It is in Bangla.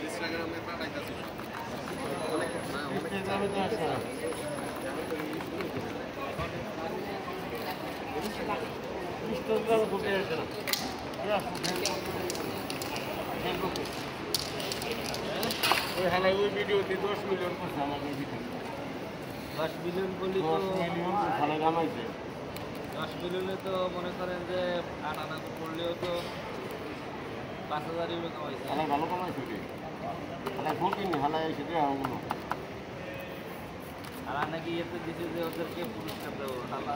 ইনস্টাগ্রামে পাঠাইতাছি অনেক না অনেক ইনস্টাগ্রামে তো আসে না ইনস্টাগ্রামে ফুটে আসে না ওই হালাই ওই ভিডিওতে 10 মিলিয়ন করছে আমাদের ভিডিও 10 মিলিয়ন বলি তো 10 মিলিয়ন ভালো কামাইছে 10 মিলিয়নে তো মনে করেন যে আনা করলেও তো 5000 ইউরো কামাইছে হালাই ভালো কামাইছে কি হালাই ফুটিনি হালাই এসে দেওয়া ওগুলো আর নাকি এতে দিছে যে ওদেরকে পুরস্কার দেবো আল্লাহ